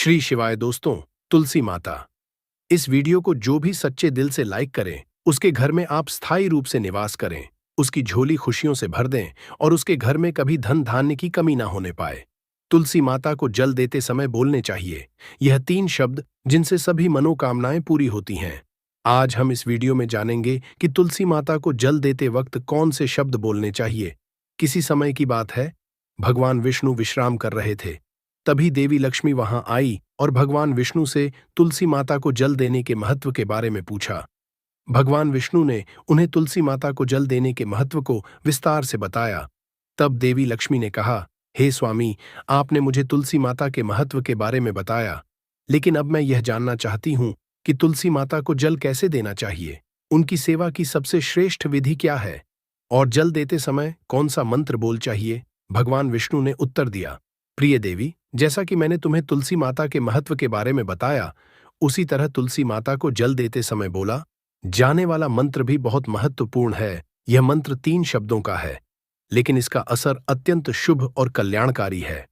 श्री शिवाय दोस्तों। तुलसी माता। इस वीडियो को जो भी सच्चे दिल से लाइक करें, उसके घर में आप स्थायी रूप से निवास करें, उसकी झोली खुशियों से भर दें और उसके घर में कभी धन धान्य की कमी ना होने पाए। तुलसी माता को जल देते समय बोलने चाहिए यह 3 शब्द जिनसे सभी मनोकामनाएं पूरी होती हैं। आज हम इस वीडियो में जानेंगे कि तुलसी माता को जल देते वक्त कौन से शब्द बोलने चाहिए। किसी समय की बात है, भगवान विष्णु विश्राम कर रहे थे। तभी देवी लक्ष्मी वहां आई और भगवान विष्णु से तुलसी माता को जल देने के महत्व के बारे में पूछा। भगवान विष्णु ने उन्हें तुलसी माता को जल देने के महत्व को विस्तार से बताया। तब देवी लक्ष्मी ने कहा, हे स्वामी, आपने मुझे तुलसी माता के महत्व के बारे में बताया, लेकिन अब मैं यह जानना चाहती हूँ कि तुलसी माता को जल कैसे देना चाहिए, उनकी सेवा की सबसे श्रेष्ठ विधि क्या है और जल देते समय कौन सा मंत्र बोल चाहिए। भगवान विष्णु ने उत्तर दिया, प्रिय देवी, जैसा कि मैंने तुम्हें तुलसी माता के महत्व के बारे में बताया, उसी तरह तुलसी माता को जल देते समय बोला जाने वाला मंत्र भी बहुत महत्वपूर्ण है। यह मंत्र 3 शब्दों का है, लेकिन इसका असर अत्यंत शुभ और कल्याणकारी है।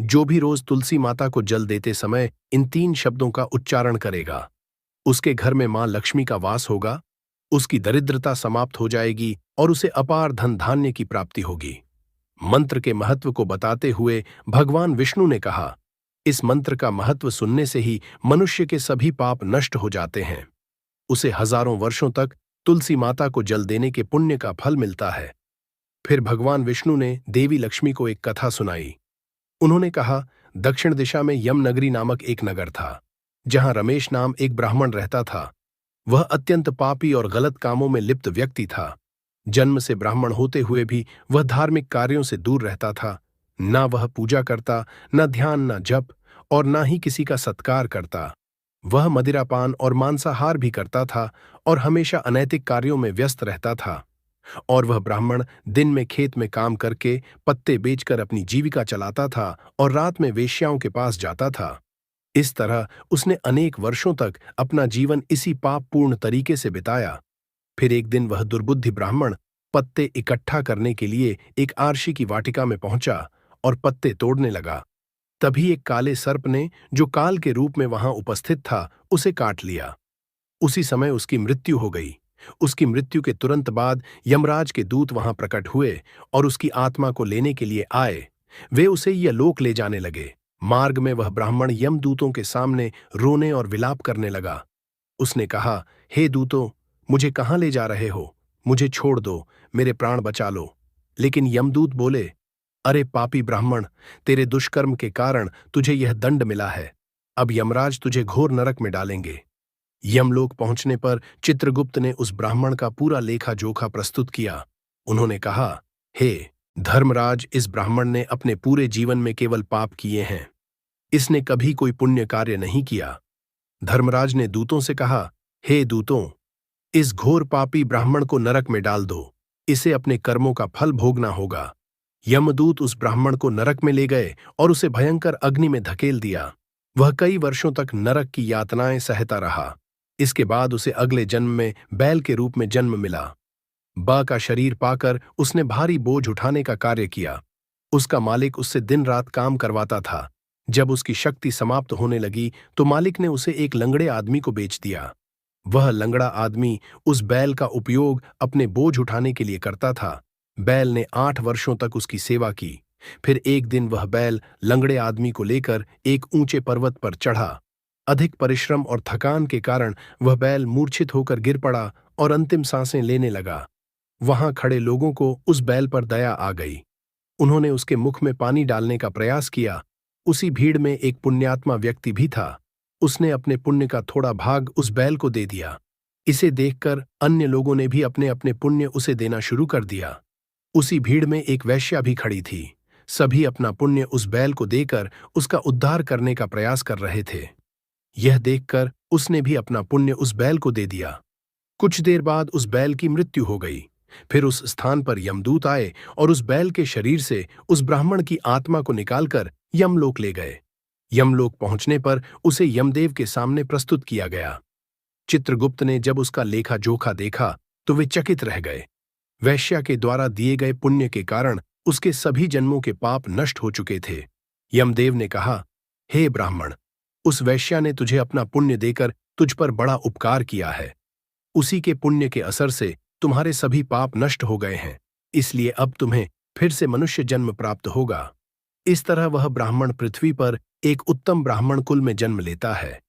जो भी रोज तुलसी माता को जल देते समय इन 3 शब्दों का उच्चारण करेगा, उसके घर में मां लक्ष्मी का वास होगा, उसकी दरिद्रता समाप्त हो जाएगी और उसे अपार धन धान्य की प्राप्ति होगी। मंत्र के महत्व को बताते हुए भगवान विष्णु ने कहा, इस मंत्र का महत्व सुनने से ही मनुष्य के सभी पाप नष्ट हो जाते हैं। उसे हजारों वर्षों तक तुलसी माता को जल देने के पुण्य का फल मिलता है। फिर भगवान विष्णु ने देवी लक्ष्मी को एक कथा सुनाई। उन्होंने कहा, दक्षिण दिशा में यमनगरी नामक एक नगर था, जहां रमेश नाम एक ब्राह्मण रहता था। वह अत्यंत पापी और गलत कामों में लिप्त व्यक्ति था। जन्म से ब्राह्मण होते हुए भी वह धार्मिक कार्यों से दूर रहता था। ना वह पूजा करता, न ध्यान, न जप और ना ही किसी का सत्कार करता। वह मदिरापान और मांसाहार भी करता था और हमेशा अनैतिक कार्यों में व्यस्त रहता था। और वह ब्राह्मण दिन में खेत में काम करके पत्ते बेचकर अपनी जीविका चलाता था और रात में वेश्याओं के पास जाता था। इस तरह उसने अनेक वर्षों तक अपना जीवन इसी पापपूर्ण तरीके से बिताया। फिर एक दिन वह दुर्बुद्धि ब्राह्मण पत्ते इकट्ठा करने के लिए एक आरशी की वाटिका में पहुंचा और पत्ते तोड़ने लगा। तभी एक काले सर्प ने, जो काल के रूप में वहां उपस्थित था, उसे काट लिया। उसी समय उसकी मृत्यु हो गई। उसकी मृत्यु के तुरंत बाद यमराज के दूत वहां प्रकट हुए और उसकी आत्मा को लेने के लिए आए। वे उसे यमलोक ले जाने लगे। मार्ग में वह ब्राह्मण यमदूतों के सामने रोने और विलाप करने लगा। उसने कहा, हे दूतों, मुझे कहां ले जा रहे हो? मुझे छोड़ दो, मेरे प्राण बचा लो। लेकिन यमदूत बोले, अरे पापी ब्राह्मण, तेरे दुष्कर्म के कारण तुझे यह दंड मिला है। अब यमराज तुझे घोर नरक में डालेंगे। यमलोक पहुंचने पर चित्रगुप्त ने उस ब्राह्मण का पूरा लेखा जोखा प्रस्तुत किया। उन्होंने कहा, हे धर्मराज, इस ब्राह्मण ने अपने पूरे जीवन में केवल पाप किए हैं। इसने कभी कोई पुण्य कार्य नहीं किया। धर्मराज ने दूतों से कहा, हे दूतों, इस घोर पापी ब्राह्मण को नरक में डाल दो। इसे अपने कर्मों का फल भोगना होगा। यमदूत उस ब्राह्मण को नरक में ले गए और उसे भयंकर अग्नि में धकेल दिया। वह कई वर्षों तक नरक की यातनाएं सहता रहा। इसके बाद उसे अगले जन्म में बैल के रूप में जन्म मिला। बा का शरीर पाकर उसने भारी बोझ उठाने का कार्य किया। उसका मालिक उससे दिन रात काम करवाता था। जब उसकी शक्ति समाप्त होने लगी तो मालिक ने उसे एक लंगड़े आदमी को बेच दिया। वह लंगड़ा आदमी उस बैल का उपयोग अपने बोझ उठाने के लिए करता था। बैल ने 8 वर्षों तक उसकी सेवा की। फिर एक दिन वह बैल लंगड़े आदमी को लेकर एक ऊंचे पर्वत पर चढ़ा। अधिक परिश्रम और थकान के कारण वह बैल मूर्छित होकर गिर पड़ा और अंतिम सांसें लेने लगा। वहां खड़े लोगों को उस बैल पर दया आ गई। उन्होंने उसके मुख में पानी डालने का प्रयास किया। उसी भीड़ में एक पुण्यात्मा व्यक्ति भी था। उसने अपने पुण्य का थोड़ा भाग उस बैल को दे दिया। इसे देखकर अन्य लोगों ने भी अपने अपने पुण्य उसे देना शुरू कर दिया। उसी भीड़ में एक वेश्या भी खड़ी थी। सभी अपना पुण्य उस बैल को देकर उसका उद्धार करने का प्रयास कर रहे थे। यह देखकर उसने भी अपना पुण्य उस बैल को दे दिया। कुछ देर बाद उस बैल की मृत्यु हो गई। फिर उस स्थान पर यमदूत आए और उस बैल के शरीर से उस ब्राह्मण की आत्मा को निकालकर यमलोक ले गए। यमलोक पहुंचने पर उसे यमदेव के सामने प्रस्तुत किया गया। चित्रगुप्त ने जब उसका लेखा जोखा देखा तो वे चकित रह गए। वैश्या के द्वारा दिए गए पुण्य के कारण उसके सभी जन्मों के पाप नष्ट हो चुके थे। यमदेव ने कहा, हे ब्राह्मण, उस वैश्या ने तुझे अपना पुण्य देकर तुझ पर बड़ा उपकार किया है। उसी के पुण्य के असर से तुम्हारे सभी पाप नष्ट हो गए हैं, इसलिए अब तुम्हें फिर से मनुष्य जन्म प्राप्त होगा। इस तरह वह ब्राह्मण पृथ्वी पर एक उत्तम ब्राह्मण कुल में जन्म लेता है।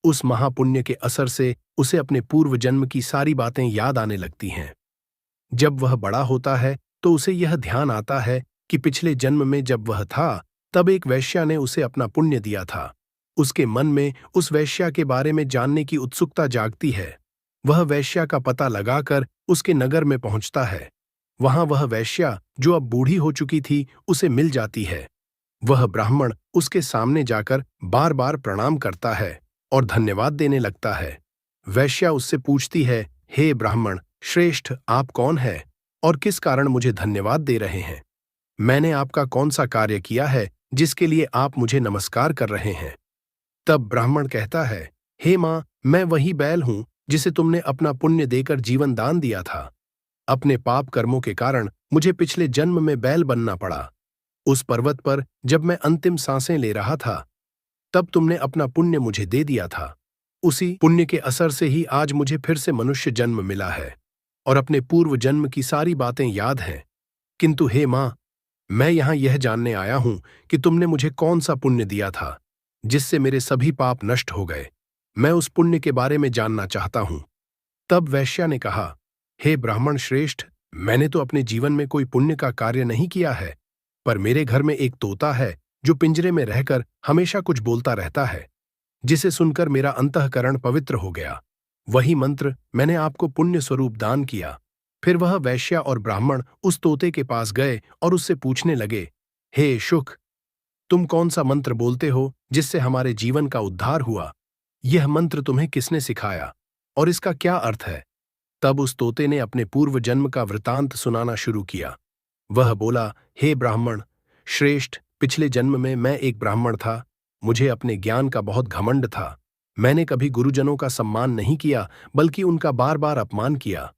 उस महापुण्य के असर से उसे अपने पूर्व जन्म की सारी बातें याद आने लगती हैं। जब वह बड़ा होता है तो उसे यह ध्यान आता है कि पिछले जन्म में जब वह था तब एक वैश्या ने उसे अपना पुण्य दिया था। उसके मन में उस वैश्या के बारे में जानने की उत्सुकता जागती है। वह वैश्या का पता लगाकर उसके नगर में पहुंचता है। वहां वह वैश्या, जो अब बूढ़ी हो चुकी थी, उसे मिल जाती है। वह ब्राह्मण उसके सामने जाकर बार बार प्रणाम करता है और धन्यवाद देने लगता है। वैश्या उससे पूछती है, हे ब्राह्मण श्रेष्ठ, आप कौन है और किस कारण मुझे धन्यवाद दे रहे हैं? मैंने आपका कौन सा कार्य किया है जिसके लिए आप मुझे नमस्कार कर रहे हैं? तब ब्राह्मण कहता है, हे मां, मैं वही बैल हूं जिसे तुमने अपना पुण्य देकर जीवन दान दिया था। अपने पाप कर्मों के कारण मुझे पिछले जन्म में बैल बनना पड़ा। उस पर्वत पर जब मैं अंतिम सांसें ले रहा था तब तुमने अपना पुण्य मुझे दे दिया था। उसी पुण्य के असर से ही आज मुझे फिर से मनुष्य जन्म मिला है और अपने पूर्व जन्म की सारी बातें याद हैं। किंतु हे मां, मैं यहां यह जानने आया हूं कि तुमने मुझे कौन सा पुण्य दिया था जिससे मेरे सभी पाप नष्ट हो गए। मैं उस पुण्य के बारे में जानना चाहता हूं। तब वैश्या ने कहा, हे ब्राह्मण श्रेष्ठ, मैंने तो अपने जीवन में कोई पुण्य का कार्य नहीं किया है, पर मेरे घर में एक तोता है जो पिंजरे में रहकर हमेशा कुछ बोलता रहता है, जिसे सुनकर मेरा अंतःकरण पवित्र हो गया। वही मंत्र मैंने आपको पुण्य स्वरूप दान किया। फिर वह वैश्या और ब्राह्मण उस तोते के पास गए और उससे पूछने लगे, हे शुक, तुम कौन सा मंत्र बोलते हो जिससे हमारे जीवन का उद्धार हुआ? यह मंत्र तुम्हें किसने सिखाया और इसका क्या अर्थ है? तब उस तोते ने अपने पूर्व जन्म का वृतांत सुनाना शुरू किया। वह बोला, हे ब्राह्मण श्रेष्ठ, पिछले जन्म में मैं एक ब्राह्मण था। मुझे अपने ज्ञान का बहुत घमंड था। मैंने कभी गुरुजनों का सम्मान नहीं किया, बल्कि उनका बार बार अपमान किया।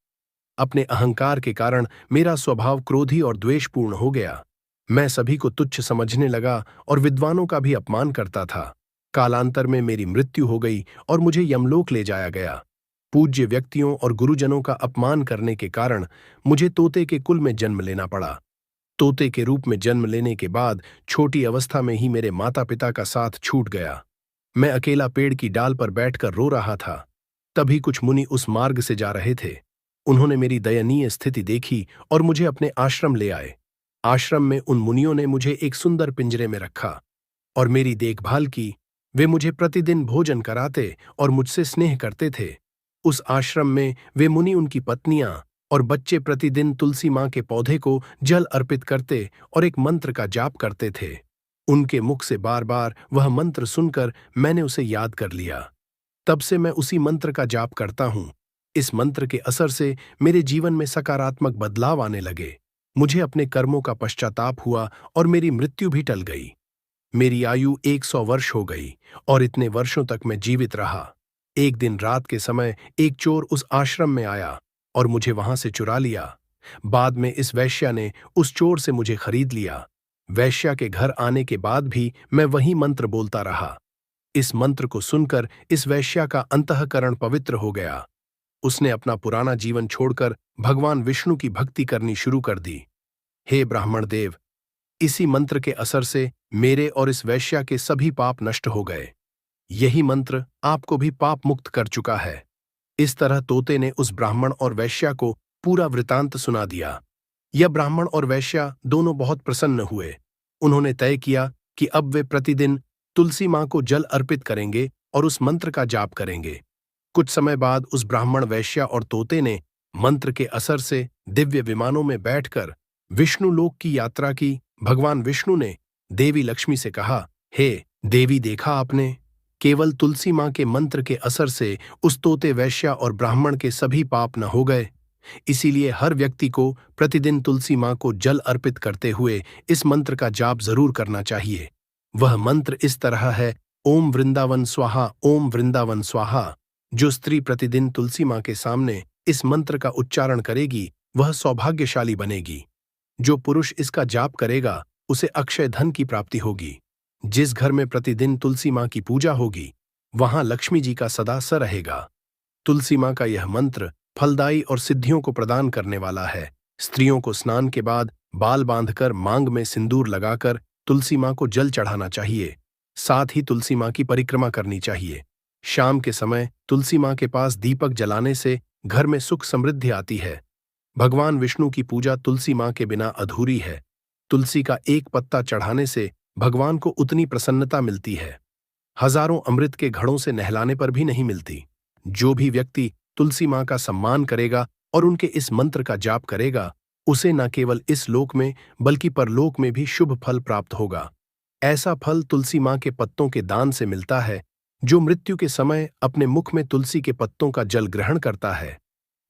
अपने अहंकार के कारण मेरा स्वभाव क्रोधी और द्वेषपूर्ण हो गया। मैं सभी को तुच्छ समझने लगा और विद्वानों का भी अपमान करता था। कालांतर में मेरी मृत्यु हो गई और मुझे यमलोक ले जाया गया। पूज्य व्यक्तियों और गुरुजनों का अपमान करने के कारण मुझे तोते के कुल में जन्म लेना पड़ा। तोते के रूप में जन्म लेने के बाद छोटी अवस्था में ही मेरे माता पिता का साथ छूट गया। मैं अकेला पेड़ की डाल पर बैठकर रो रहा था। तभी कुछ मुनि उस मार्ग से जा रहे थे। उन्होंने मेरी दयनीय स्थिति देखी और मुझे अपने आश्रम ले आए। आश्रम में उन मुनियों ने मुझे एक सुंदर पिंजरे में रखा और मेरी देखभाल की। वे मुझे प्रतिदिन भोजन कराते और मुझसे स्नेह करते थे। उस आश्रम में वे मुनि, उनकी पत्नियां और बच्चे प्रतिदिन तुलसी मां के पौधे को जल अर्पित करते और एक मंत्र का जाप करते थे। उनके मुख से बार बार वह मंत्र सुनकर मैंने उसे याद कर लिया। तब से मैं उसी मंत्र का जाप करता हूं। इस मंत्र के असर से मेरे जीवन में सकारात्मक बदलाव आने लगे। मुझे अपने कर्मों का पश्चाताप हुआ और मेरी मृत्यु भी टल गई। मेरी आयु 100 वर्ष हो गई और इतने वर्षों तक मैं जीवित रहा। एक दिन रात के समय एक चोर उस आश्रम में आया और मुझे वहां से चुरा लिया। बाद में इस वैश्या ने उस चोर से मुझे खरीद लिया। वैश्या के घर आने के बाद भी मैं वही मंत्र बोलता रहा। इस मंत्र को सुनकर इस वैश्या का अंतःकरण पवित्र हो गया। उसने अपना पुराना जीवन छोड़कर भगवान विष्णु की भक्ति करनी शुरू कर दी। हे ब्राह्मण देव, इसी मंत्र के असर से मेरे और इस वैश्या के सभी पाप नष्ट हो गए। यही मंत्र आपको भी पाप मुक्त कर चुका है। इस तरह तोते ने उस ब्राह्मण और वैश्या को पूरा वृतांत सुना दिया। यह ब्राह्मण और वैश्या दोनों बहुत प्रसन्न हुए। उन्होंने तय किया कि अब वे प्रतिदिन तुलसी मां को जल अर्पित करेंगे और उस मंत्र का जाप करेंगे। कुछ समय बाद उस ब्राह्मण, वैश्या और तोते ने मंत्र के असर से दिव्य विमानों में बैठकर विष्णु लोक की यात्रा की। भगवान विष्णु ने देवी लक्ष्मी से कहा, हे देवी, देखा आपने, केवल तुलसी मां के मंत्र के असर से उस तोते, वैश्या और ब्राह्मण के सभी पाप न हो गए। इसीलिए हर व्यक्ति को प्रतिदिन तुलसी मां को जल अर्पित करते हुए इस मंत्र का जाप जरूर करना चाहिए। वह मंत्र इस तरह है, ओम वृंदावन स्वाहा, ओम वृंदावन स्वाहा। जो स्त्री प्रतिदिन तुलसी मां के सामने इस मंत्र का उच्चारण करेगी वह सौभाग्यशाली बनेगी। जो पुरुष इसका जाप करेगा उसे अक्षय धन की प्राप्ति होगी। जिस घर में प्रतिदिन तुलसी माँ की पूजा होगी, वहां लक्ष्मी जी का सदा स रहेगा। तुलसी माँ का यह मंत्र फलदायी और सिद्धियों को प्रदान करने वाला है। स्त्रियों को स्नान के बाद बाल बांधकर मांग में सिंदूर लगाकर तुलसी माँ को जल चढ़ाना चाहिए। साथ ही तुलसी माँ की परिक्रमा करनी चाहिए। शाम के समय तुलसी माँ के पास दीपक जलाने से घर में सुख समृद्धि आती है। भगवान विष्णु की पूजा तुलसी माँ के बिना अधूरी है। तुलसी का एक पत्ता चढ़ाने से भगवान को उतनी प्रसन्नता मिलती है, हजारों अमृत के घड़ों से नहलाने पर भी नहीं मिलती। जो भी व्यक्ति तुलसी माँ का सम्मान करेगा और उनके इस मंत्र का जाप करेगा, उसे न केवल इस लोक में बल्कि परलोक में भी शुभ फल प्राप्त होगा। ऐसा फल तुलसी माँ के पत्तों के दान से मिलता है। जो मृत्यु के समय अपने मुख में तुलसी के पत्तों का जल ग्रहण करता है,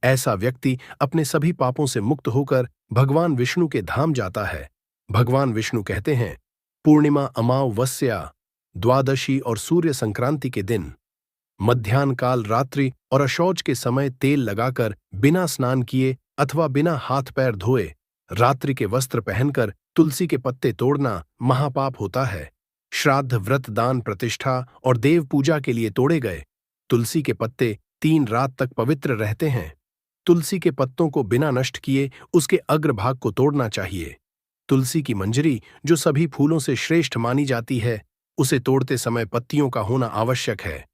ऐसा व्यक्ति अपने सभी पापों से मुक्त होकर भगवान विष्णु के धाम जाता है। भगवान विष्णु कहते हैं, पूर्णिमा अमावस्या, द्वादशी और सूर्य संक्रांति के दिन मध्याह्न काल, रात्रि और अशौच के समय तेल लगाकर बिना स्नान किए अथवा बिना हाथ पैर धोए रात्रि के वस्त्र पहनकर तुलसी के पत्ते तोड़ना महापाप होता है। श्राद्ध, व्रत, दान, प्रतिष्ठा और देव पूजा के लिए तोड़े गए तुलसी के पत्ते 3 रात तक पवित्र रहते हैं। तुलसी के पत्तों को बिना नष्ट किए उसके अग्रभाग को तोड़ना चाहिए। तुलसी की मंजरी, जो सभी फूलों से श्रेष्ठ मानी जाती है, उसे तोड़ते समय पत्तियों का होना आवश्यक है।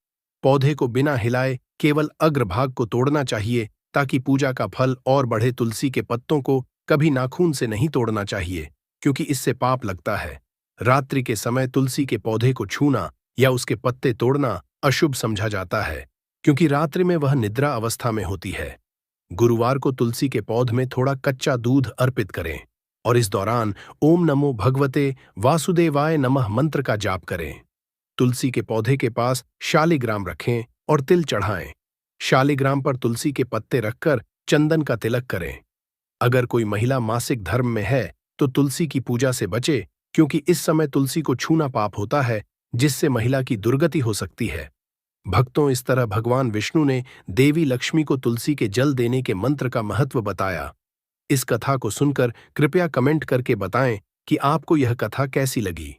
पौधे को बिना हिलाए केवल अग्रभाग को तोड़ना चाहिए ताकि पूजा का फल और बढ़े। तुलसी के पत्तों को कभी नाखून से नहीं तोड़ना चाहिए, क्योंकि इससे पाप लगता है। रात्रि के समय तुलसी के पौधे को छूना या उसके पत्ते तोड़ना अशुभ समझा जाता है, क्योंकि रात्रि में वह निद्रा अवस्था में होती है। गुरुवार को तुलसी के पौध में थोड़ा कच्चा दूध अर्पित करें और इस दौरान ओम नमो भगवते वासुदेवाय नमः मंत्र का जाप करें। तुलसी के पौधे के पास शालिग्राम रखें और तिल चढ़ाएं। शालिग्राम पर तुलसी के पत्ते रखकर चंदन का तिलक करें। अगर कोई महिला मासिक धर्म में है तो तुलसी की पूजा से बचे, क्योंकि इस समय तुलसी को छूना पाप होता है, जिससे महिला की दुर्गति हो सकती है। भक्तों, इस तरह भगवान विष्णु ने देवी लक्ष्मी को तुलसी के जल देने के मंत्र का महत्व बताया। इस कथा को सुनकर कृपया कमेंट करके बताएं कि आपको यह कथा कैसी लगी।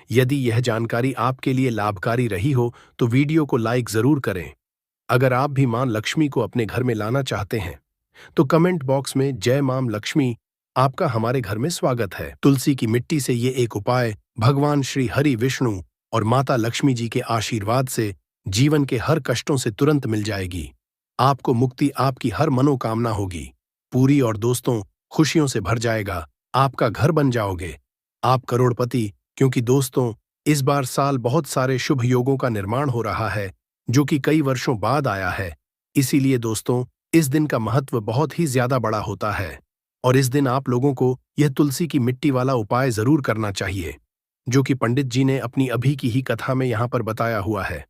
यदि यह जानकारी आपके लिए लाभकारी रही हो तो वीडियो को लाइक जरूर करें। अगर आप भी मां लक्ष्मी को अपने घर में लाना चाहते हैं तो कमेंट बॉक्स में जय मां लक्ष्मी, आपका हमारे घर में स्वागत है। तुलसी की मिट्टी से ये एक उपाय भगवान श्री हरि विष्णु और माता लक्ष्मी जी के आशीर्वाद से जीवन के हर कष्टों से तुरंत मिल जाएगी। आपको मुक्ति, आपकी हर मनोकामना होगी पूरी और दोस्तों खुशियों से भर जाएगा। आपका घर बन जाओगे, आप करोड़पति। क्योंकि दोस्तों, इस बार साल बहुत सारे शुभ योगों का निर्माण हो रहा है, जो कि कई वर्षों बाद आया है। इसीलिए दोस्तों, इस दिन का महत्व बहुत ही ज्यादा बड़ा होता है और इस दिन आप लोगों को यह तुलसी की मिट्टी वाला उपाय जरूर करना चाहिए, जो कि पंडित जी ने अपनी अभी की ही कथा में यहाँ पर बताया हुआ है।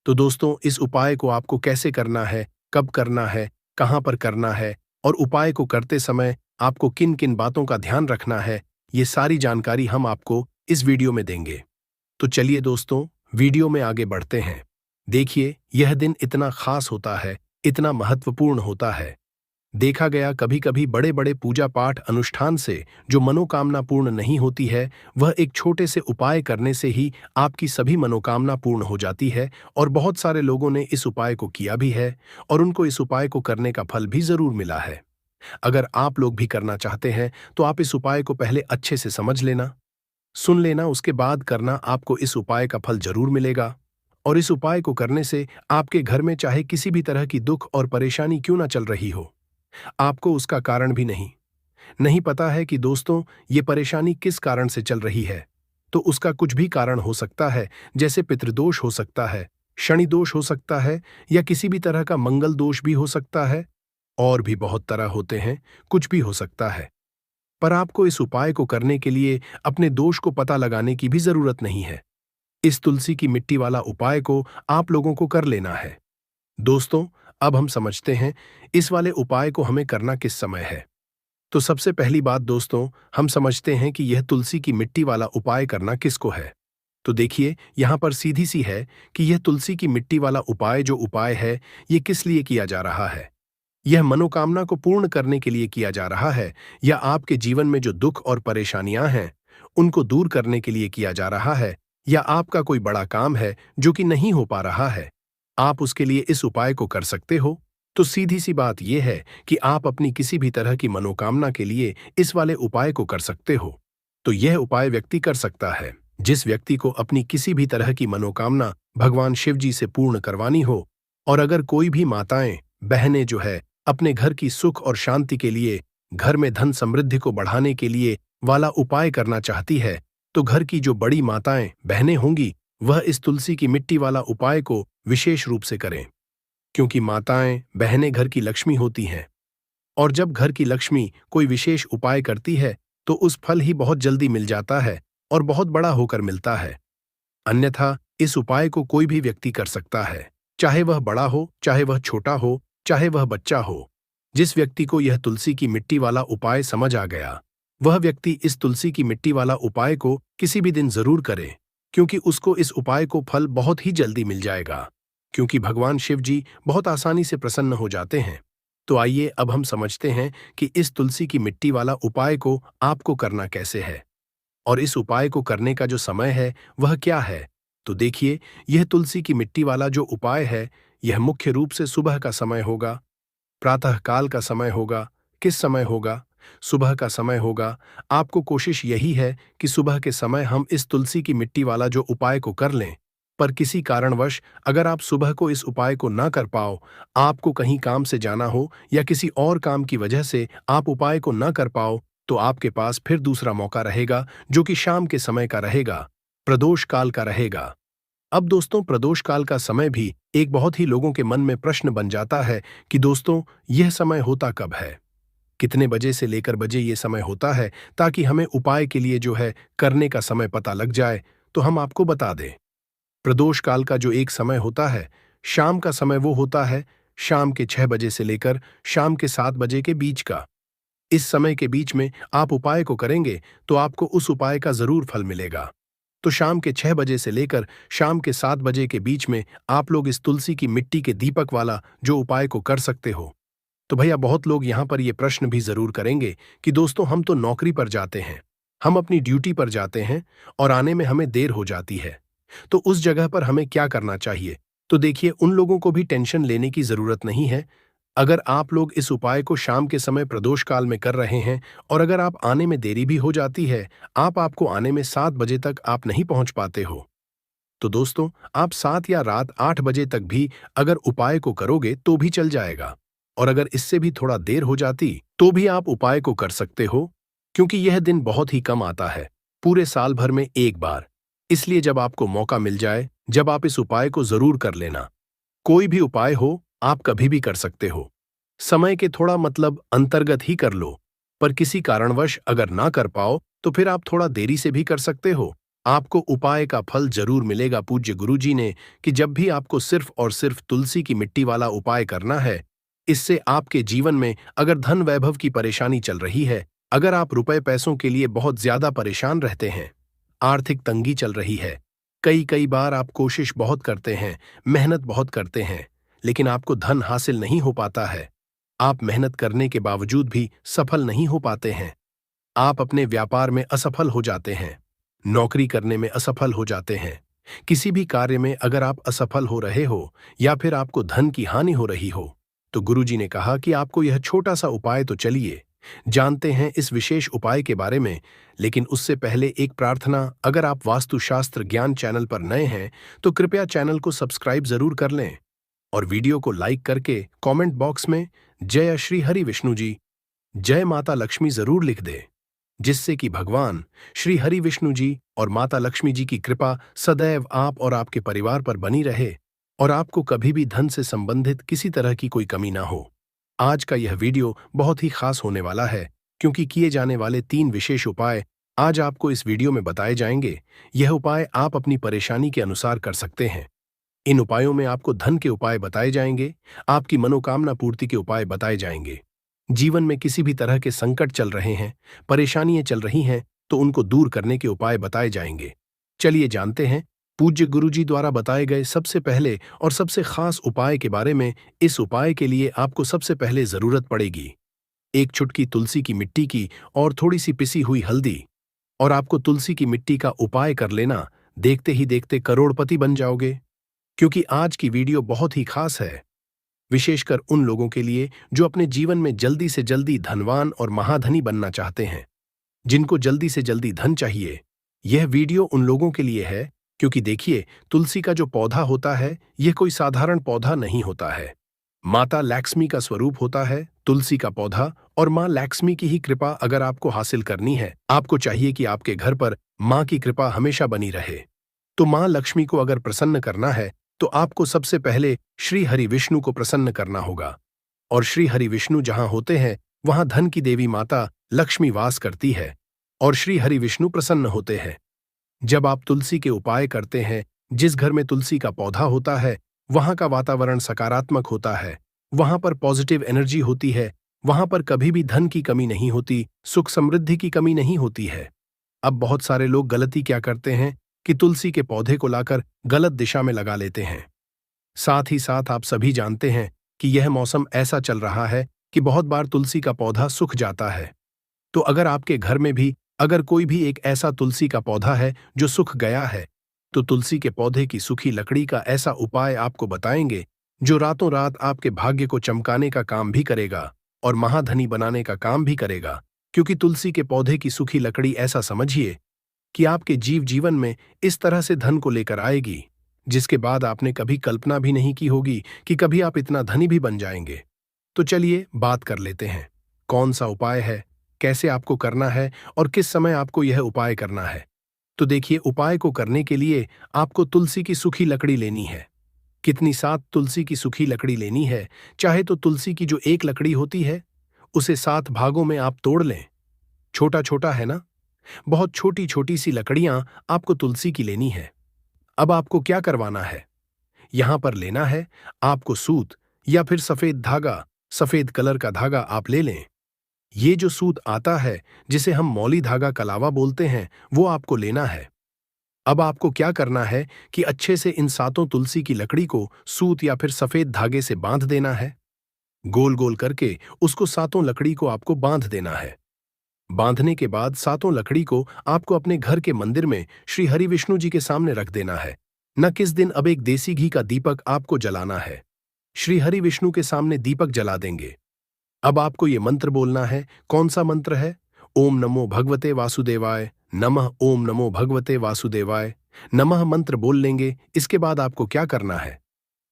तो दोस्तों, इस उपाय को आपको कैसे करना है, कब करना है, कहाँ पर करना है और उपाय को करते समय आपको किन किन बातों का ध्यान रखना है, ये सारी जानकारी हम आपको इस वीडियो में देंगे। तो चलिए दोस्तों, वीडियो में आगे बढ़ते हैं। देखिए, यह दिन इतना खास होता है, इतना महत्वपूर्ण होता है। देखा गया कभी कभी बड़े बड़े पूजा पाठ अनुष्ठान से जो मनोकामना पूर्ण नहीं होती है, वह एक छोटे से उपाय करने से ही आपकी सभी मनोकामना पूर्ण हो जाती है। और बहुत सारे लोगों ने इस उपाय को किया भी है और उनको इस उपाय को करने का फल भी जरूर मिला है। अगर आप लोग भी करना चाहते हैं तो आप इस उपाय को पहले अच्छे से समझ लेना, सुन लेना, उसके बाद करना। आपको इस उपाय का फल जरूर मिलेगा और इस उपाय को करने से आपके घर में चाहे किसी भी तरह की दुख और परेशानी क्यों ना चल रही हो, आपको उसका कारण भी नहीं पता है कि दोस्तों ये परेशानी किस कारण से चल रही है, तो उसका कुछ भी कारण हो सकता है। जैसे पितृदोष हो सकता है, शनि दोष हो सकता है या किसी भी तरह का मंगल दोष भी हो सकता है। और भी बहुत तरह होते हैं, कुछ भी हो सकता है। पर आपको इस उपाय को करने के लिए अपने दोष को पता लगाने की भी जरूरत नहीं है। इस तुलसी की मिट्टी वाला उपाय को आप लोगों को कर लेना है। दोस्तों, अब हम समझते हैं इस वाले उपाय को हमें करना किस समय है। तो सबसे पहली बात दोस्तों, हम समझते हैं कि यह तुलसी की मिट्टी वाला उपाय करना किसको है। तो देखिए, यहाँ पर सीधी सी है कि यह तुलसी की मिट्टी वाला उपाय जो उपाय है, ये किस लिए किया जा रहा है। यह मनोकामना को पूर्ण करने के लिए किया जा रहा है, या आपके जीवन में जो दुख और परेशानियां हैं उनको दूर करने के लिए किया जा रहा है, या आपका कोई बड़ा काम है जो कि नहीं हो पा रहा है, आप उसके लिए इस उपाय को कर सकते हो। तो सीधी सी बात यह है कि आप अपनी किसी भी तरह की मनोकामना के लिए इस वाले उपाय को कर सकते हो। तो यह उपाय व्यक्ति कर सकता है जिस व्यक्ति को अपनी किसी भी तरह की मनोकामना भगवान शिव जी से पूर्ण करवानी हो। और अगर कोई भी माताएं बहनें जो है अपने घर की सुख और शांति के लिए, घर में धन समृद्धि को बढ़ाने के लिए वाला उपाय करना चाहती है, तो घर की जो बड़ी माताएं बहनें होंगी वह इस तुलसी की मिट्टी वाला उपाय को विशेष रूप से करें। क्योंकि माताएं बहनें घर की लक्ष्मी होती हैं, और जब घर की लक्ष्मी कोई विशेष उपाय करती है तो उस फल ही बहुत जल्दी मिल जाता है और बहुत बड़ा होकर मिलता है। अन्यथा इस उपाय को कोई भी व्यक्ति कर सकता है, चाहे वह बड़ा हो, चाहे वह छोटा हो, चाहे वह बच्चा हो। जिस व्यक्ति को यह तुलसी की मिट्टी वाला उपाय समझ आ गया, वह व्यक्ति इस तुलसी की मिट्टी वाला उपाय को किसी भी दिन जरूर करे, क्योंकि उसको इस उपाय को फल बहुत ही जल्दी मिल जाएगा। क्योंकि भगवान शिव जी बहुत आसानी से प्रसन्न हो जाते हैं। तो आइए अब हम समझते हैं कि इस तुलसी की मिट्टी वाला उपाय को आपको करना कैसे है, और इस उपाय को करने का जो समय है वह क्या है। तो देखिए, यह तुलसी की मिट्टी वाला जो उपाय है, यह मुख्य रूप से सुबह का समय होगा, प्रातः काल का समय होगा। किस समय होगा? सुबह का समय होगा। आपको कोशिश यही है कि सुबह के समय हम इस तुलसी की मिट्टी वाला जो उपाय को कर लें। पर किसी कारणवश अगर आप सुबह को इस उपाय को ना कर पाओ, आपको कहीं काम से जाना हो या किसी और काम की वजह से आप उपाय को ना कर पाओ, तो आपके पास फिर दूसरा मौका रहेगा जो कि शाम के समय का रहेगा, प्रदोष काल का रहेगा। अब दोस्तों, प्रदोष काल का समय भी एक बहुत ही लोगों के मन में प्रश्न बन जाता है कि दोस्तों यह समय होता कब है, कितने बजे से लेकर बजे ये समय होता है, ताकि हमें उपाय के लिए जो है करने का समय पता लग जाए। तो हम आपको बता दें, प्रदोष काल का जो एक समय होता है, शाम का समय, वो होता है शाम के 6 बजे से लेकर शाम के 7 बजे के बीच का। इस समय के बीच में आप उपाय को करेंगे तो आपको उस उपाय का जरूर फल मिलेगा। तो शाम के 6 बजे से लेकर शाम के 7 बजे के बीच में आप लोग इस तुलसी की मिट्टी के दीपक वाला जो उपाय को कर सकते हो। तो भैया, बहुत लोग यहाँ पर ये प्रश्न भी जरूर करेंगे कि दोस्तों हम तो नौकरी पर जाते हैं, हम अपनी ड्यूटी पर जाते हैं और आने में हमें देर हो जाती है, तो उस जगह पर हमें क्या करना चाहिए। तो देखिए, उन लोगों को भी टेंशन लेने की जरूरत नहीं है। अगर आप लोग इस उपाय को शाम के समय प्रदोष काल में कर रहे हैं और अगर आप आने में देरी भी हो जाती है, आपको आने में 7 बजे तक आप नहीं पहुंच पाते हो, तो दोस्तों आप 7 या रात 8 बजे तक भी अगर उपाय को करोगे तो भी चल जाएगा। और अगर इससे भी थोड़ा देर हो जाती तो भी आप उपाय को कर सकते हो, क्योंकि यह दिन बहुत ही कम आता है, पूरे साल भर में एक बार। इसलिए जब आपको मौका मिल जाए, जब आप इस उपाय को जरूर कर लेना। कोई भी उपाय हो, आप कभी भी कर सकते हो। समय के थोड़ा मतलब अंतर्गत ही कर लो, पर किसी कारणवश अगर ना कर पाओ तो फिर आप थोड़ा देरी से भी कर सकते हो। आपको उपाय का फल जरूर मिलेगा। पूज्य गुरुजी ने कि जब भी आपको सिर्फ और सिर्फ तुलसी की मिट्टी वाला उपाय करना है, इससे आपके जीवन में अगर धन वैभव की परेशानी चल रही है, अगर आप रुपए पैसों के लिए बहुत ज्यादा परेशान रहते हैं, आर्थिक तंगी चल रही है, कई कई बार आप कोशिश बहुत करते हैं, मेहनत बहुत करते हैं, लेकिन आपको धन हासिल नहीं हो पाता है, आप मेहनत करने के बावजूद भी सफल नहीं हो पाते हैं, आप अपने व्यापार में असफल हो जाते हैं, नौकरी करने में असफल हो जाते हैं, किसी भी कार्य में अगर आप असफल हो रहे हो या फिर आपको धन की हानि हो रही हो, तो गुरुजी ने कहा कि आपको यह छोटा सा उपाय तो चलिए जानते हैं इस विशेष उपाय के बारे में। लेकिन उससे पहले एक प्रार्थना, अगर आप वास्तुशास्त्र ज्ञान चैनल पर नए हैं तो कृपया चैनल को सब्सक्राइब जरूर कर लें और वीडियो को लाइक करके कमेंट बॉक्स में जय श्री हरि विष्णु जी, जय माता लक्ष्मी जरूर लिख दें, जिससे कि भगवान श्री हरि विष्णु जी और माता लक्ष्मी जी की कृपा सदैव आप और आपके परिवार पर बनी रहे और आपको कभी भी धन से संबंधित किसी तरह की कोई कमी ना हो। आज का यह वीडियो बहुत ही खास होने वाला है, क्योंकि किए जाने वाले 3 विशेष उपाय आज आपको इस वीडियो में बताए जाएंगे। यह उपाय आप अपनी परेशानी के अनुसार कर सकते हैं। इन उपायों में आपको धन के उपाय बताए जाएंगे, आपकी मनोकामना पूर्ति के उपाय बताए जाएंगे। जीवन में किसी भी तरह के संकट चल रहे हैं, परेशानियां चल रही हैं, तो उनको दूर करने के उपाय बताए जाएंगे। चलिए जानते हैं पूज्य गुरुजी द्वारा बताए गए सबसे पहले और सबसे खास उपाय के बारे में। इस उपाय के लिए आपको सबसे पहले जरूरत पड़ेगी 1 चुटकी तुलसी की मिट्टी की और थोड़ी सी पिसी हुई हल्दी। और आपको तुलसी की मिट्टी का उपाय कर लेना देखते ही देखते करोड़पति बन जाओगे। क्योंकि आज की वीडियो बहुत ही खास है, विशेषकर उन लोगों के लिए जो अपने जीवन में जल्दी से जल्दी धनवान और महाधनी बनना चाहते हैं, जिनको जल्दी से जल्दी धन चाहिए। यह वीडियो उन लोगों के लिए है, क्योंकि देखिए, तुलसी का जो पौधा होता है, यह कोई साधारण पौधा नहीं होता है। माता लक्ष्मी का स्वरूप होता है तुलसी का पौधा, और मां लक्ष्मी की ही कृपा अगर आपको हासिल करनी है, आपको चाहिए कि आपके घर पर मां की कृपा हमेशा बनी रहे। तो मां लक्ष्मी को अगर प्रसन्न करना है, तो आपको सबसे पहले श्री हरि विष्णु को प्रसन्न करना होगा। और श्री हरि विष्णु जहां होते हैं, वहां धन की देवी माता लक्ष्मी वास करती है, और श्री हरि विष्णु प्रसन्न होते हैं। जब आप तुलसी के उपाय करते हैं, जिस घर में तुलसी का पौधा होता है, वहां का वातावरण सकारात्मक होता है, वहां पर पॉजिटिव एनर्जी होती है, वहां पर कभी भी धन की कमी नहीं होती, सुख समृद्धि की कमी नहीं होती है। अब बहुत सारे लोग गलती क्या करते हैं कि तुलसी के पौधे को लाकर गलत दिशा में लगा लेते हैं। साथ ही साथ आप सभी जानते हैं कि यह मौसम ऐसा चल रहा है कि बहुत बार तुलसी का पौधा सूख जाता है। तो अगर आपके घर में भी अगर कोई भी एक ऐसा तुलसी का पौधा है जो सूख गया है, तो तुलसी के पौधे की सूखी लकड़ी का ऐसा उपाय आपको बताएंगे जो रातों रात आपके भाग्य को चमकाने का काम भी करेगा और महाधनी बनाने का काम भी करेगा। क्योंकि तुलसी के पौधे की सूखी लकड़ी ऐसा समझिए कि आपके जीवन में इस तरह से धन को लेकर आएगी, जिसके बाद आपने कभी कल्पना भी नहीं की होगी कि कभी आप इतना धनी भी बन जाएंगे। तो चलिए बात कर लेते हैं, कौन सा उपाय है, कैसे आपको करना है और किस समय आपको यह उपाय करना है। तो देखिए, उपाय को करने के लिए आपको तुलसी की सूखी लकड़ी लेनी है। कितनी? 7 तुलसी की सूखी लकड़ी लेनी है। चाहे तो तुलसी की जो एक लकड़ी होती है, उसे 7 भागों में आप तोड़ लें। छोटा छोटा है ना, बहुत छोटी छोटी सी लकड़ियां आपको तुलसी की लेनी है। अब आपको क्या करवाना है, यहां पर लेना है आपको सूत या फिर सफेद धागा, सफेद कलर का धागा आप ले लें। ये जो सूत आता है, जिसे हम मौली धागा कलावा बोलते हैं, वो आपको लेना है। अब आपको क्या करना है कि अच्छे से इन 7 तुलसी की लकड़ी को सूत या फिर सफेद धागे से बांध देना है। गोल गोल करके उसको 7 लकड़ी को आपको बांध देना है। बांधने के बाद 7 लकड़ी को आपको अपने घर के मंदिर में श्री हरि विष्णु जी के सामने रख देना है। न किस दिन अब एक देसी घी का दीपक आपको जलाना है। श्री हरि विष्णु के सामने दीपक जला देंगे। अब आपको ये मंत्र बोलना है। कौन सा मंत्र है? ओम नमो भगवते वासुदेवाय नमः, ओम नमो भगवते वासुदेवाय नमः मंत्र बोल लेंगे। इसके बाद आपको क्या करना है,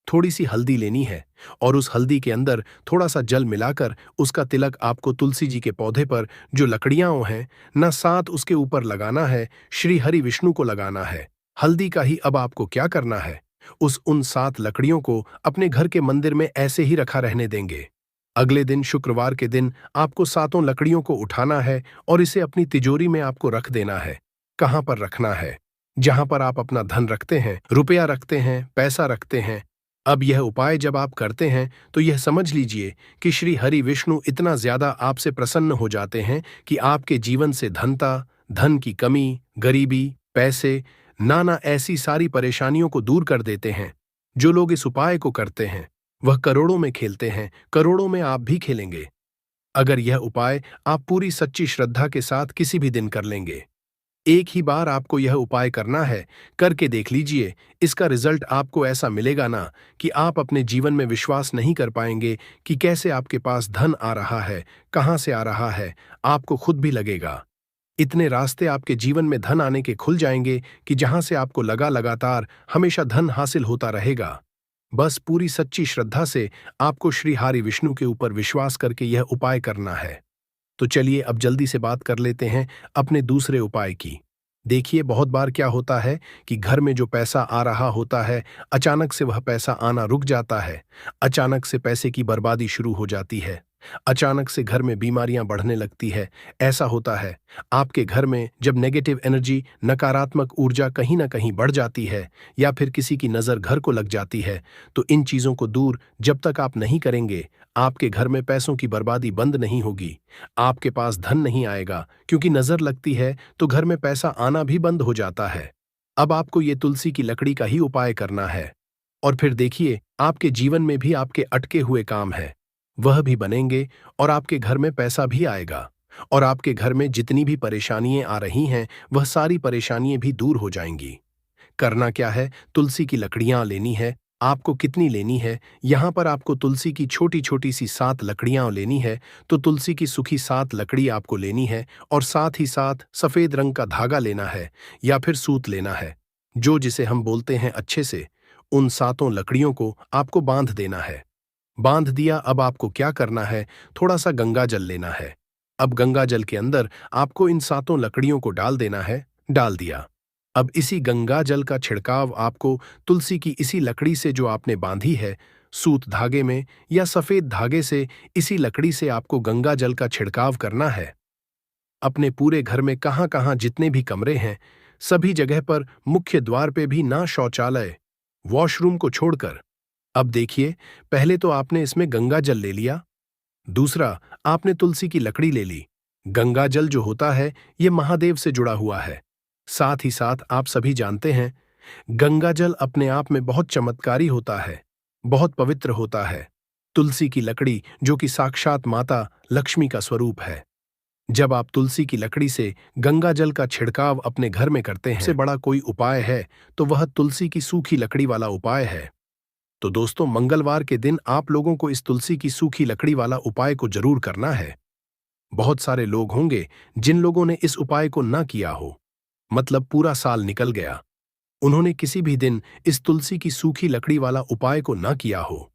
थोड़ी सी हल्दी लेनी है और उस हल्दी के अंदर थोड़ा सा जल मिलाकर उसका तिलक आपको तुलसी जी के पौधे पर जो लकड़ियां हैं न 7 उसके ऊपर लगाना है, श्री हरि विष्णु को लगाना है हल्दी का ही। अब आपको क्या करना है, उन 7 लकड़ियों को अपने घर के मंदिर में ऐसे ही रखा रहने देंगे। अगले दिन शुक्रवार के दिन आपको 7 लकड़ियों को उठाना है और इसे अपनी तिजोरी में आपको रख देना है। कहां पर रखना है? जहां पर आप अपना धन रखते हैं, रुपया रखते हैं, पैसा रखते हैं। अब यह उपाय जब आप करते हैं तो यह समझ लीजिए कि श्री हरि विष्णु इतना ज्यादा आपसे प्रसन्न हो जाते हैं कि आपके जीवन से धन की कमी, गरीबी, पैसे, नाना ऐसी सारी परेशानियों को दूर कर देते हैं। जो लोग इस उपाय को करते हैं वह करोड़ों में खेलते हैं, करोड़ों में आप भी खेलेंगे। अगर यह उपाय आप पूरी सच्ची श्रद्धा के साथ किसी भी दिन कर लेंगे। एक ही बार आपको यह उपाय करना है, करके देख लीजिए। इसका रिजल्ट आपको ऐसा मिलेगा ना कि आप अपने जीवन में विश्वास नहीं कर पाएंगे कि कैसे आपके पास धन आ रहा है, कहां से आ रहा है। आपको खुद भी लगेगा इतने रास्ते आपके जीवन में धन आने के खुल जाएंगे कि जहां से आपको लगातार हमेशा धन हासिल होता रहेगा। बस पूरी सच्ची श्रद्धा से आपको श्री हरि विष्णु के ऊपर विश्वास करके यह उपाय करना है। तो चलिए अब जल्दी से बात कर लेते हैं अपने दूसरे उपाय की। देखिए, बहुत बार क्या होता है कि घर में जो पैसा आ रहा होता है, अचानक से वह पैसा आना रुक जाता है। अचानक से पैसे की बर्बादी शुरू हो जाती है। अचानक से घर में बीमारियां बढ़ने लगती है। ऐसा होता है आपके घर में जब नेगेटिव एनर्जी, नकारात्मक ऊर्जा कहीं ना कहीं बढ़ जाती है या फिर किसी की नज़र घर को लग जाती है, तो इन चीज़ों को दूर जब तक आप नहीं करेंगे, आपके घर में पैसों की बर्बादी बंद नहीं होगी। आपके पास धन नहीं आएगा, क्योंकि नज़र लगती है तो घर में पैसा आना भी बंद हो जाता है। अब आपको ये तुलसी की लकड़ी का ही उपाय करना है और फिर देखिए, आपके जीवन में भी आपके अटके हुए काम है वह भी बनेंगे और आपके घर में पैसा भी आएगा और आपके घर में जितनी भी परेशानियां आ रही हैं वह सारी परेशानियां भी दूर हो जाएंगी। करना क्या है, तुलसी की लकड़ियां लेनी है। आपको कितनी लेनी है, यहाँ पर आपको तुलसी की छोटी छोटी सी 7 लकड़ियां लेनी है। तो तुलसी की सूखी 7 लकड़ी आपको लेनी है और साथ ही साथ सफेद रंग का धागा लेना है या फिर सूत लेना है, जो जिसे हम बोलते हैं अच्छे से। उन 7 लकड़ियों को आपको बांध देना है। बांध दिया, अब आपको क्या करना है, थोड़ा सा गंगा जल लेना है। अब गंगा जल के अंदर आपको इन 7 लकड़ियों को डाल देना है। डाल दिया। अब इसी गंगा जल का छिड़काव आपको तुलसी की इसी लकड़ी से जो आपने बांधी है, सूत धागे में या सफेद धागे से, इसी लकड़ी से आपको गंगा जल का छिड़काव करना है। अपने पूरे घर में कहां कहां जितने भी कमरे हैं, सभी जगह पर, मुख्य द्वार पे भी ना, शौचालय वॉशरूम को छोड़कर। अब देखिए, पहले तो आपने इसमें गंगा जल ले लिया। दूसरा, आपने तुलसी की लकड़ी ले ली। गंगा जल जो होता है, ये महादेव से जुड़ा हुआ है। साथ ही साथ आप सभी जानते हैं, गंगा जल अपने आप में बहुत चमत्कारी होता है, बहुत पवित्र होता है। तुलसी की लकड़ी जो कि साक्षात माता लक्ष्मी का स्वरूप है। जब आप तुलसी की लकड़ी से गंगा जल का छिड़काव अपने घर में करते हैं, इससे बड़ा कोई उपाय है तो वह तुलसी की सूखी लकड़ी वाला उपाय है। तो दोस्तों, मंगलवार के दिन आप लोगों को इस तुलसी की सूखी लकड़ी वाला उपाय को जरूर करना है। बहुत सारे लोग होंगे जिन लोगों ने इस उपाय को ना किया हो, मतलब पूरा साल निकल गया, उन्होंने किसी भी दिन इस तुलसी की सूखी लकड़ी वाला उपाय को ना किया हो।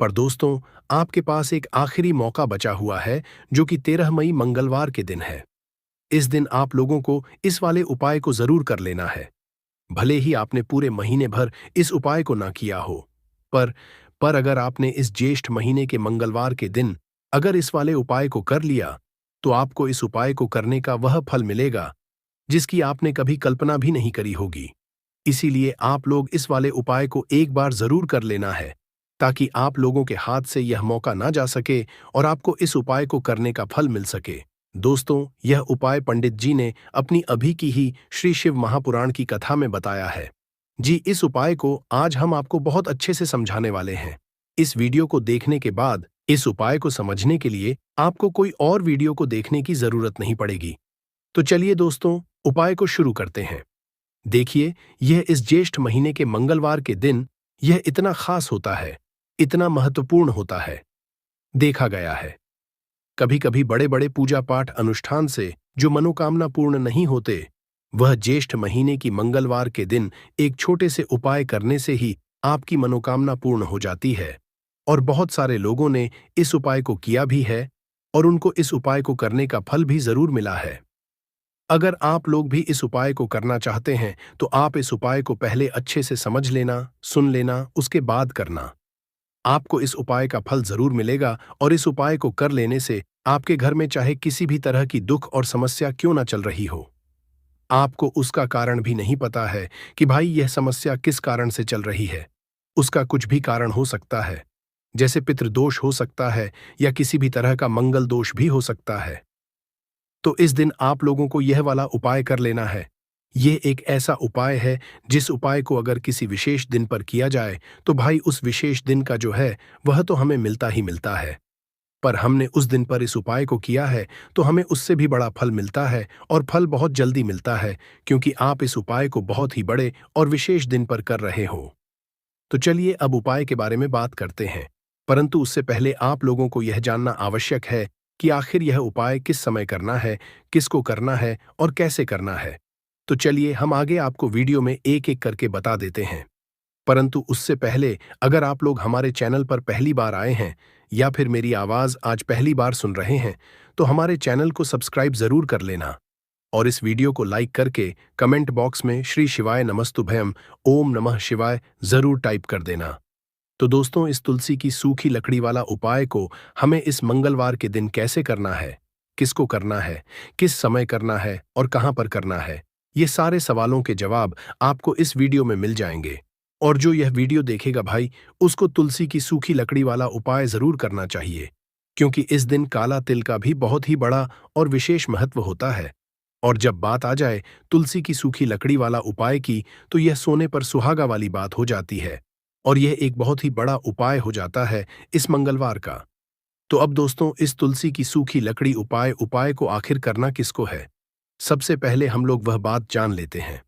पर दोस्तों, आपके पास एक आखिरी मौका बचा हुआ है, जो कि 13 मई मंगलवार के दिन है। इस दिन आप लोगों को इस वाले उपाय को जरूर कर लेना है। भले ही आपने पूरे महीने भर इस उपाय को ना किया हो, पर अगर आपने इस ज्येष्ठ महीने के मंगलवार के दिन अगर इस वाले उपाय को कर लिया, तो आपको इस उपाय को करने का वह फल मिलेगा जिसकी आपने कभी कल्पना भी नहीं करी होगी। इसीलिए आप लोग इस वाले उपाय को एक बार जरूर कर लेना है, ताकि आप लोगों के हाथ से यह मौका ना जा सके और आपको इस उपाय को करने का फल मिल सके। दोस्तों, यह उपाय पंडित जी ने अपनी अभी की ही श्री शिव महापुराण की कथा में बताया है। जी, इस उपाय को आज हम आपको बहुत अच्छे से समझाने वाले हैं। इस वीडियो को देखने के बाद इस उपाय को समझने के लिए आपको कोई और वीडियो को देखने की जरूरत नहीं पड़ेगी। तो चलिए दोस्तों, उपाय को शुरू करते हैं। देखिए, यह इस ज्येष्ठ महीने के मंगलवार के दिन यह इतना खास होता है, इतना महत्वपूर्ण होता है। देखा गया है, कभी कभी बड़े बड़े पूजा पाठ अनुष्ठान से जो मनोकामना पूर्ण नहीं होते, वह ज्येष्ठ महीने की मंगलवार के दिन एक छोटे से उपाय करने से ही आपकी मनोकामना पूर्ण हो जाती है। और बहुत सारे लोगों ने इस उपाय को किया भी है और उनको इस उपाय को करने का फल भी जरूर मिला है। अगर आप लोग भी इस उपाय को करना चाहते हैं, तो आप इस उपाय को पहले अच्छे से समझ लेना, सुन लेना, उसके बाद करना। आपको इस उपाय का फल जरूर मिलेगा और इस उपाय को कर लेने से आपके घर में चाहे किसी भी तरह की दुख और समस्या क्यों ना चल रही हो, आपको उसका कारण भी नहीं पता है कि भाई यह समस्या किस कारण से चल रही है। उसका कुछ भी कारण हो सकता है, जैसे पितृदोष हो सकता है या किसी भी तरह का मंगल दोष भी हो सकता है। तो इस दिन आप लोगों को यह वाला उपाय कर लेना है। यह एक ऐसा उपाय है जिस उपाय को अगर किसी विशेष दिन पर किया जाए, तो भाई उस विशेष दिन का जो है वह तो हमें मिलता ही मिलता है। पर हमने उस दिन पर इस उपाय को किया है तो हमें उससे भी बड़ा फल मिलता है, और फल बहुत जल्दी मिलता है, क्योंकि आप इस उपाय को बहुत ही बड़े और विशेष दिन पर कर रहे हो। तो चलिए अब उपाय के बारे में बात करते हैं, परंतु उससे पहले आप लोगों को यह जानना आवश्यक है कि आखिर यह उपाय किस समय करना है, किसको करना है और कैसे करना है। तो चलिए हम आगे आपको वीडियो में एक एक करके बता देते हैं। परंतु उससे पहले, अगर आप लोग हमारे चैनल पर पहली बार आए हैं या फिर मेरी आवाज आज पहली बार सुन रहे हैं, तो हमारे चैनल को सब्सक्राइब जरूर कर लेना और इस वीडियो को लाइक करके कमेंट बॉक्स में श्री शिवाय नमस्तुभयम ओम नमः शिवाय जरूर टाइप कर देना। तो दोस्तों, इस तुलसी की सूखी लकड़ी वाला उपाय को हमें इस मंगलवार के दिन कैसे करना है, किसको करना है, किस समय करना है और कहां पर करना है, ये सारे सवालों के जवाब आपको इस वीडियो में मिल जाएंगे। और जो यह वीडियो देखेगा भाई, उसको तुलसी की सूखी लकड़ी वाला उपाय जरूर करना चाहिए, क्योंकि इस दिन काला तिल का भी बहुत ही बड़ा और विशेष महत्व होता है। और जब बात आ जाए तुलसी की सूखी लकड़ी वाला उपाय की, तो यह सोने पर सुहागा वाली बात हो जाती है और यह एक बहुत ही बड़ा उपाय हो जाता है इस मंगलवार का। तो अब दोस्तों, इस तुलसी की सूखी लकड़ी उपाय को आखिर करना किसको है, सबसे पहले हम लोग वह बात जान लेते हैं।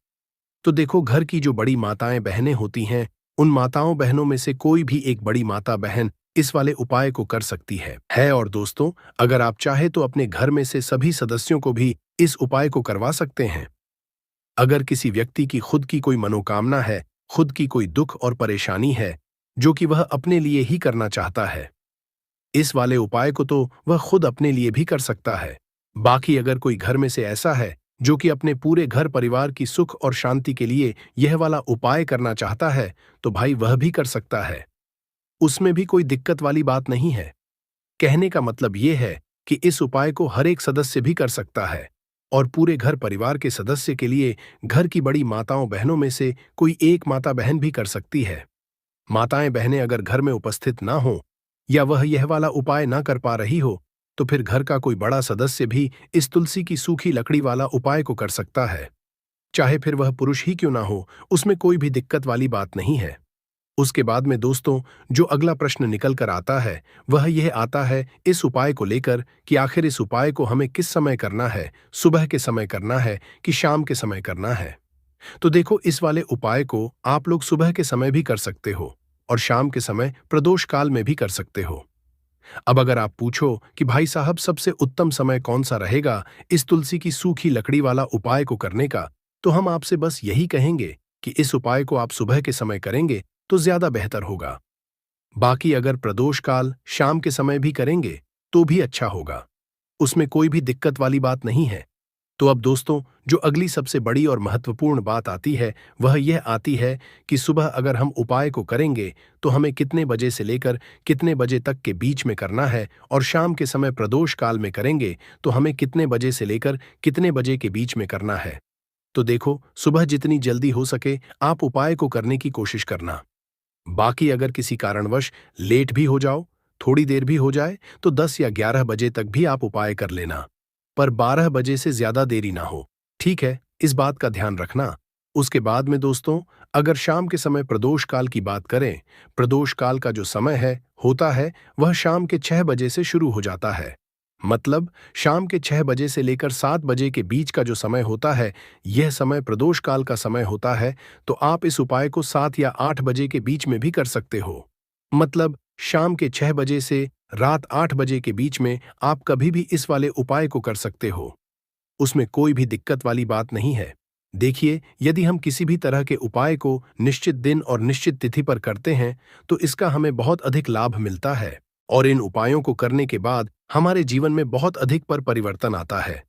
तो देखो, घर की जो बड़ी माताएं बहनें होती हैं, उन माताओं बहनों में से कोई भी एक बड़ी माता बहन इस वाले उपाय को कर सकती है। और दोस्तों, अगर आप चाहे तो अपने घर में से सभी सदस्यों को भी इस उपाय को करवा सकते हैं। अगर किसी व्यक्ति की खुद की कोई मनोकामना है, खुद की कोई दुख और परेशानी है, जो कि वह अपने लिए ही करना चाहता है, इस वाले उपाय को तो वह खुद अपने लिए भी कर सकता है। बाकी अगर कोई घर में से ऐसा है जो कि अपने पूरे घर परिवार की सुख और शांति के लिए यह वाला उपाय करना चाहता है, तो भाई वह भी कर सकता है। उसमें भी कोई दिक्कत वाली बात नहीं है। कहने का मतलब यह है कि इस उपाय को हर एक सदस्य भी कर सकता है, और पूरे घर परिवार के सदस्य के लिए घर की बड़ी माताओं बहनों में से कोई एक माता बहन भी कर सकती है। माताएं बहनें अगर घर में उपस्थित ना हो, या वह यह वाला उपाय ना कर पा रही हो, तो फिर घर का कोई बड़ा सदस्य भी इस तुलसी की सूखी लकड़ी वाला उपाय को कर सकता है। चाहे फिर वह पुरुष ही क्यों ना हो, उसमें कोई भी दिक्कत वाली बात नहीं है। उसके बाद में दोस्तों, जो अगला प्रश्न निकल कर आता है, वह यह आता है इस उपाय को लेकर कि आखिर इस उपाय को हमें किस समय करना है, सुबह के समय करना है कि शाम के समय करना है। तो देखो, इस वाले उपाय को आप लोग सुबह के समय भी कर सकते हो, और शाम के समय प्रदोष काल में भी कर सकते हो। अब अगर आप पूछो कि भाई साहब, सबसे उत्तम समय कौन सा रहेगा इस तुलसी की सूखी लकड़ी वाला उपाय को करने का, तो हम आपसे बस यही कहेंगे कि इस उपाय को आप सुबह के समय करेंगे तो ज्यादा बेहतर होगा। बाकी अगर प्रदोष काल, शाम के समय भी करेंगे तो भी अच्छा होगा। उसमें कोई भी दिक्कत वाली बात नहीं है। तो अब दोस्तों, जो अगली सबसे बड़ी और महत्वपूर्ण बात आती है, वह यह आती है कि सुबह अगर हम उपाय को करेंगे तो हमें कितने बजे से लेकर कितने बजे तक के बीच में करना है, और शाम के समय प्रदोष काल में करेंगे तो हमें कितने बजे से लेकर कितने बजे के बीच में करना है। तो देखो, सुबह जितनी जल्दी हो सके आप उपाय को करने की कोशिश करना। बाकी अगर किसी कारणवश लेट भी हो जाओ, थोड़ी देर भी हो जाए, तो 10 या 11 बजे तक भी आप उपाय कर लेना, पर 12 बजे से ज्यादा देरी ना हो। ठीक है, इस बात का ध्यान रखना। उसके बाद में दोस्तों, अगर शाम के समय प्रदोष काल की बात करें, प्रदोष काल का जो समय होता है, वह शाम के 6 बजे से शुरू हो जाता है। मतलब शाम के 6 बजे से लेकर 7 बजे के बीच का जो समय होता है, यह समय प्रदोष काल का समय होता है। तो आप इस उपाय को 7 या 8 बजे के बीच में भी कर सकते हो। मतलब शाम के 6 बजे से रात 8 बजे के बीच में आप कभी भी इस वाले उपाय को कर सकते हो। उसमें कोई भी दिक्कत वाली बात नहीं है। देखिए, यदि हम किसी भी तरह के उपाय को निश्चित दिन और निश्चित तिथि पर करते हैं, तो इसका हमें बहुत अधिक लाभ मिलता है, और इन उपायों को करने के बाद हमारे जीवन में बहुत अधिक परिवर्तन आता है।